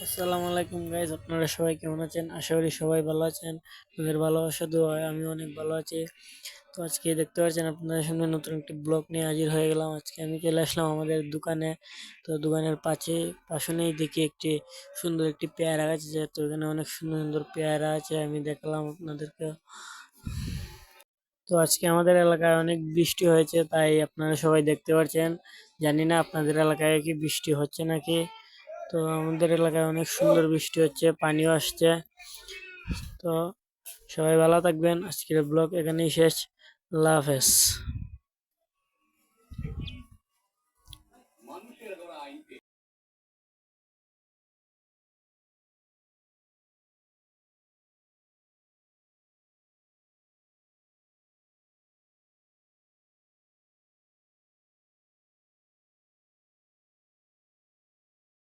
আসসালামু আলাইকুম গাইজ, আপনারা সবাই কেমন আছেন? আশা করি সবাই ভালো আছেন। আপনাদের ভালোবাসা দোয়ায় আমি অনেক ভালো আছি। তো আজকে দেখতে পাচ্ছেন আপনাদের সামনে নতুন একটি ব্লগ নিয়ে হাজির হয়ে গেলাম। আজকে আমি চলে আসলাম আমাদের দোকানে। তো দোকানের পাশনেই দেখি একটি সুন্দর একটি পেয়ারা গাছ আছে। তো এখানে অনেক সুন্দর সুন্দর পেয়ারা আছে, আমি দেখলাম আপনাদেরকে। তো আজকে আমাদের এলাকায় অনেক বৃষ্টি হয়েছে, তাই আপনারা সবাই দেখতে পাচ্ছেন। জানি না আপনাদের এলাকায় কি বৃষ্টি হচ্ছে নাকি। তো আমাদের এলাকায় অনেক সুন্দর বৃষ্টি হচ্ছে, পানিও আসছে। তো সবাই ভালো থাকবেন। আজকের ব্লগ এখানেই শেষ। আল্লাহ হাফেজ।